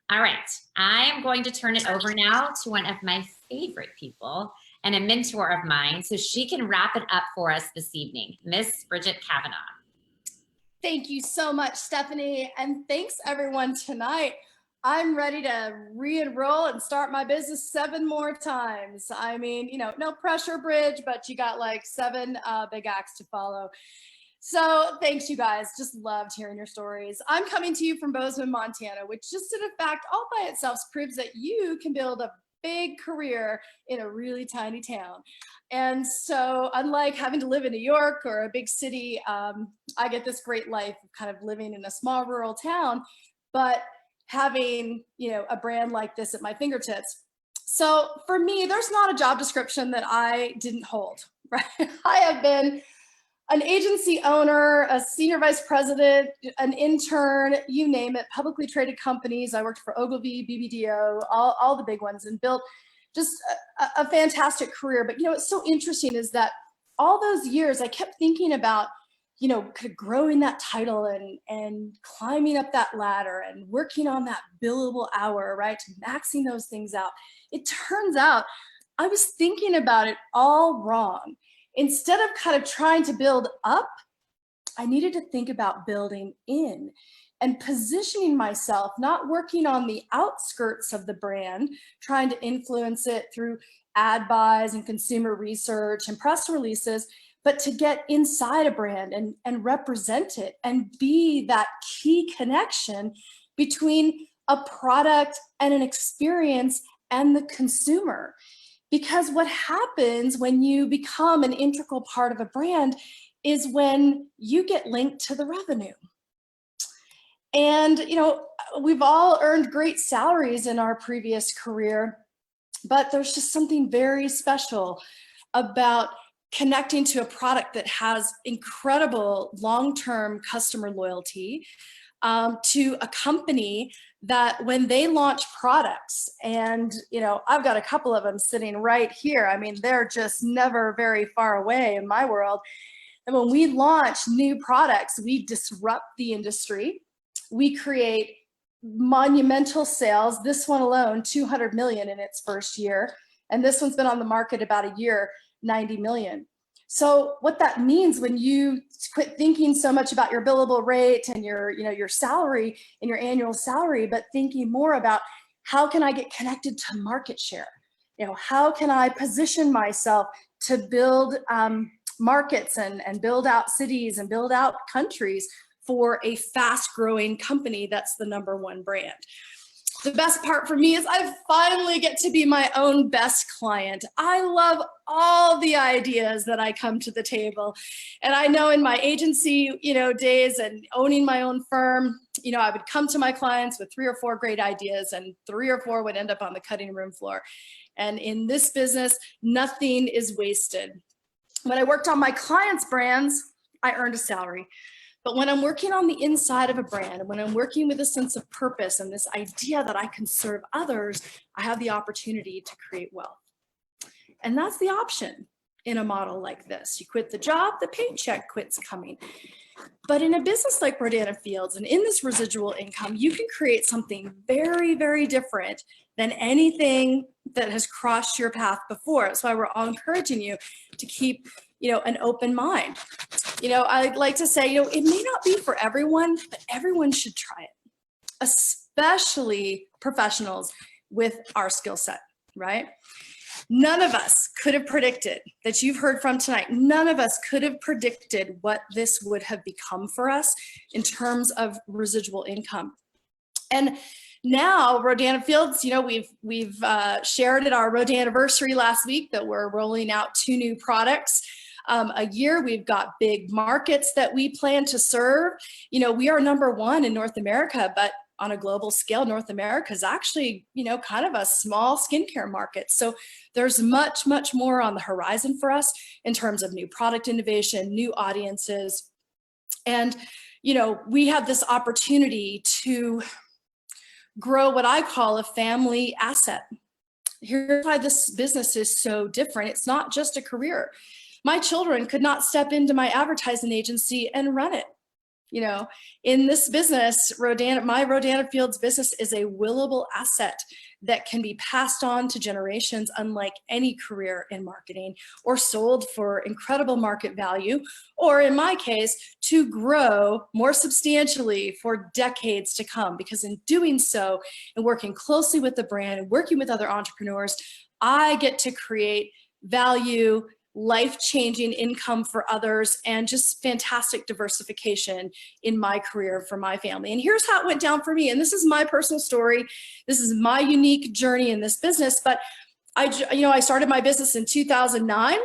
All right, I am going to turn it over now to one of my favorite people and a mentor of mine so she can wrap it up for us this evening, Miss Bridget Kavanaugh. Thank you so much, Stephanie, and thanks everyone tonight. I'm ready to re-enroll and start my business 7 more times. I mean, you know, no pressure, Bridge, but you got like 7 big acts to follow. So thanks, you guys. Just loved hearing your stories. I'm coming to you from Bozeman, Montana, which just in fact all by itself proves that you can build a big career in a really tiny town. And so unlike having to live in New York or a big city, I get this great life of kind of living in a small rural town, but having, you know, a brand like this at my fingertips. So for me, there's not a job description that I didn't hold, right? I have been an agency owner, a senior vice president, an intern, you name it, publicly traded companies. I worked for Ogilvy, BBDO, all the big ones, and built just a fantastic career. But you know, what's so interesting is that all those years I kept thinking about, you know, kind of growing that title and climbing up that ladder and working on that billable hour, right? Maxing those things out. It turns out I was thinking about it all wrong. Instead of kind of trying to build up, I needed to think about building in and positioning myself, not working on the outskirts of the brand, trying to influence it through ad buys and consumer research and press releases, but to get inside a brand and represent it and be that key connection between a product and an experience and the consumer. Because what happens when you become an integral part of a brand is when you get linked to the revenue. And, you know, we've all earned great salaries in our previous career, but there's just something very special about connecting to a product that has incredible long-term customer loyalty, to a company that when they launch products, and you know, I've got a couple of them sitting right here. I mean, they're just never very far away in my world. And when we launch new products, we disrupt the industry. We create monumental sales. This one alone, 200 million in its first year. And this one's been on the market about a year, 90 million. So what that means when you quit thinking so much about your billable rate and your, you know, your salary and your annual salary, but thinking more about how can I get connected to market share? You know, how can I position myself to build markets and build out cities and build out countries for a fast growing company that's the #1 brand. The best part for me is I finally get to be my own best client. I love all the ideas that I come to the table. And I know in my agency, you know, days and owning my own firm, you know, I would come to my clients with 3 or 4 great ideas and 3 or 4 would end up on the cutting room floor. And in this business, nothing is wasted. When I worked on my clients' brands, I earned a salary. But when I'm working on the inside of a brand, and when I'm working with a sense of purpose and this idea that I can serve others, I have the opportunity to create wealth. And that's the option in a model like this. You quit the job, the paycheck quits coming. But in a business like Rodan & Fields, and in this residual income, you can create something very, very different than anything that has crossed your path before. That's why we're all encouraging you to keep, you know, an open mind. You know, I'd like to say, you know, it may not be for everyone, but everyone should try it, especially professionals with our skill set. right? None of us could have predicted that you've heard from tonight. None of us could have predicted what this would have become for us in terms of residual income. And now Rodan Fields, you know, we've shared at our Rodan anniversary last week that we're rolling out 2 new products a year. We've got big markets that we plan to serve. You know, we are #1 in North America, but on a global scale, North America is actually, you know, kind of a small skincare market. So there's much, much more on the horizon for us in terms of new product innovation, new audiences. And, you know, we have this opportunity to grow what I call a family asset. Here's why this business is so different. It's not just a career. My children could not step into my advertising agency and run it. You know, in this business, my Rodan Fields business is a willable asset that can be passed on to generations, unlike any career in marketing, or sold for incredible market value, or in my case, to grow more substantially for decades to come. Because in doing so, and working closely with the brand and working with other entrepreneurs, I get to create value, life-changing income for others, and just fantastic diversification in my career for my family. And here's how it went down for me. And this is my personal story. This is my unique journey in this business. But I started my business in 2009.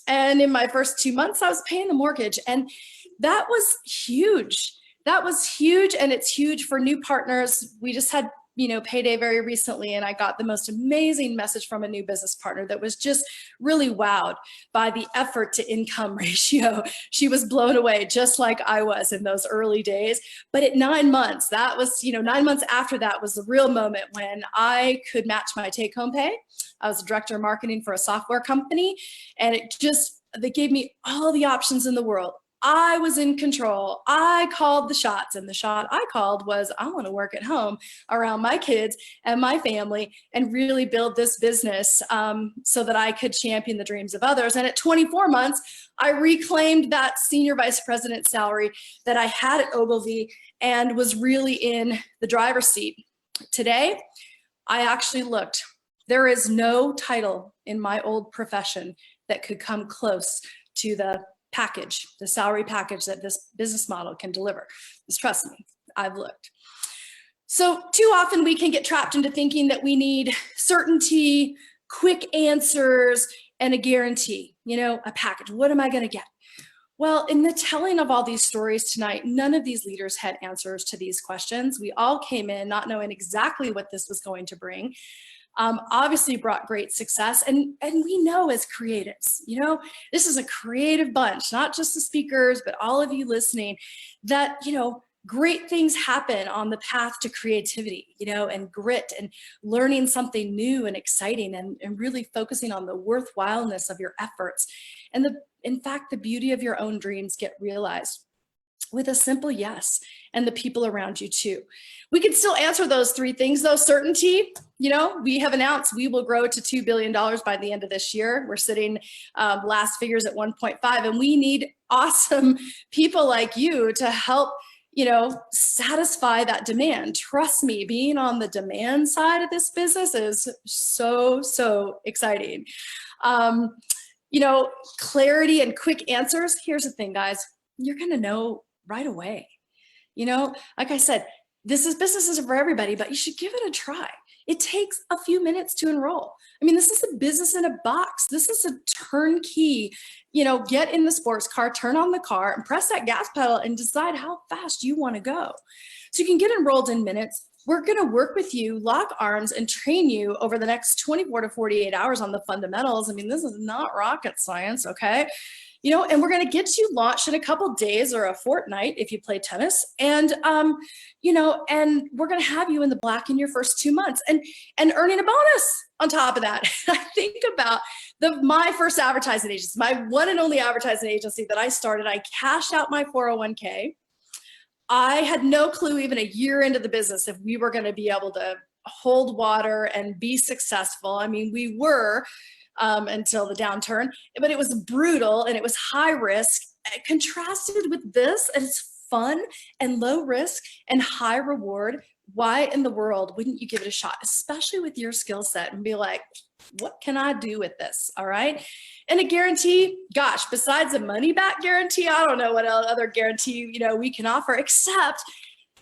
And in my first 2 months, I was paying the mortgage. And that was huge. That was huge. And it's huge for new partners. We just had, you know, payday very recently, and I got the most amazing message from a new business partner that was just really wowed by the effort to income ratio. She was blown away, just like I was in those early days. But at 9 months, that was, you know, 9 months after that was the real moment when I could match my take-home pay. I was a director of marketing for a software company, and they gave me all the options in the world. I was in control. I called the shots, and the shot I called was, I want to work at home around my kids and my family and really build this business so that I could champion the dreams of others. And at 24 months, I reclaimed that senior vice president salary that I had at Ogilvy and was really in the driver's seat. Today, I actually looked. There is no title in my old profession that could come close to the salary package that this business model can deliver. Just trust me, I've looked. So too often we can get trapped into thinking that we need certainty, quick answers, and a guarantee, you know, a package. What am I going to get? Well, in the telling of all these stories tonight, none of these leaders had answers to these questions. We all came in not knowing exactly what this was going to bring. Obviously brought great success. And we know as creatives, you know, this is a creative bunch, not just the speakers, but all of you listening, that, you know, great things happen on the path to creativity, you know, and grit and learning something new and exciting and really focusing on the worthwhileness of your efforts. And in fact, the beauty of your own dreams get realized with a simple yes, and the people around you too. We can still answer those 3 things though. Certainty, you know, we have announced we will grow to $2 billion by the end of this year. We're sitting last figures at 1.5, and we need awesome people like you to help, you know, satisfy that demand. Trust me, being on the demand side of this business is so exciting. You know, clarity and quick answers. Here's the thing, guys, you're gonna know right away. You know, like I said, business isn't for everybody, but you should give it a try. It takes a few minutes to enroll. I mean, this is a business in a box. This is a turnkey, you know, get in the sports car, turn on the car and press that gas pedal and decide how fast you want to go. So you can get enrolled in minutes. We're going to work with you, lock arms, and train you over the next 24 to 48 hours on the fundamentals. I mean, this is not rocket science, okay? You know, and we're going to get you launched in a couple days or a fortnight if you play tennis. And, you know, and we're going to have you in the black in your first 2 months and earning a bonus on top of that. I think about my first advertising agency, my one and only advertising agency that I started. I cashed out my 401k. I had no clue even a year into the business if we were going to be able to hold water and be successful. I mean, we were. Until the downturn, but it was brutal and it was high risk. Contrasted with this, and it's fun and low risk and high reward. Why in the world wouldn't you give it a shot, especially with your skill set, and be like, What can I do with this? All right. And a guarantee, gosh, besides a money back guarantee, I don't know what other guarantee, we can offer, except,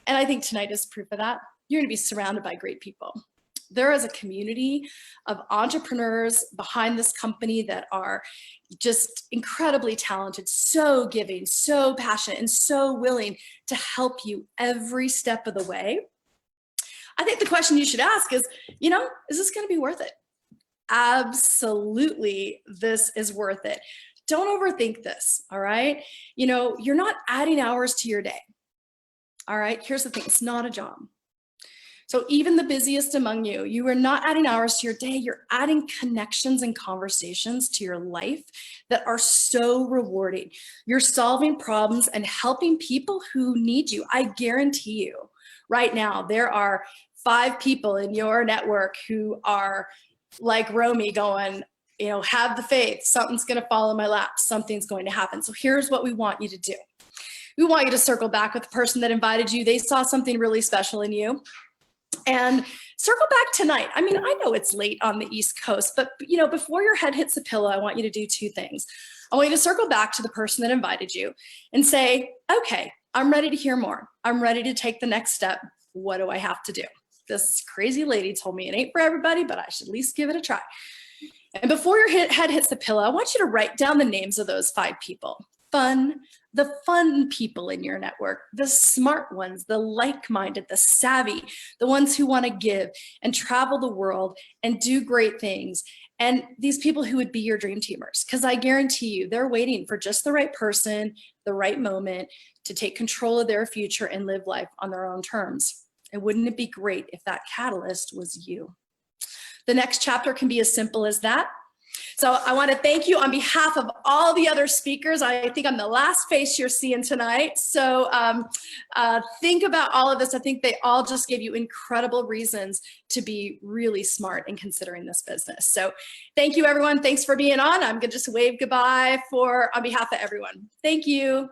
and I think tonight is proof of that, you're going to be surrounded by great people. There is a community of entrepreneurs behind this company that are just incredibly talented, so giving, so passionate, and so willing to help you every step of the way. I think the question you should ask is, is this going to be worth it? Absolutely, this is worth it. Don't overthink this, all right? You're not adding hours to your day. All right, here's the thing, it's not a job. So even the busiest among you, you are not adding hours to your day, you're adding connections and conversations to your life that are so rewarding. You're solving problems and helping people who need you. I guarantee you, right now, there are 5 people in your network who are like Romy going, have the faith, something's going to fall in my lap, something's going to happen. So here's what we want you to do. We want you to circle back with the person that invited you. They saw something really special in you. And circle back tonight. I mean, I know it's late on the East Coast, but before your head hits the pillow, I want you to do 2 things. I want you to circle back to the person that invited you and say, okay, I'm ready to hear more. I'm ready to take the next step. What do I have to do? This crazy lady told me it ain't for everybody, but I should at least give it a try. And before your head hits the pillow, I want you to write down the names of those 5 people. The fun people in your network, the smart ones, the like-minded, the savvy, the ones who want to give and travel the world and do great things. And these people who would be your dream teamers, because I guarantee you, they're waiting for just the right person, the right moment to take control of their future and live life on their own terms. And wouldn't it be great if that catalyst was you? The next chapter can be as simple as that. So I want to thank you on behalf of all the other speakers. I think I'm the last face you're seeing tonight. So think about all of this. I think they all just gave you incredible reasons to be really smart in considering this business. So thank you, everyone. Thanks for being on. I'm going to just wave goodbye on behalf of everyone. Thank you.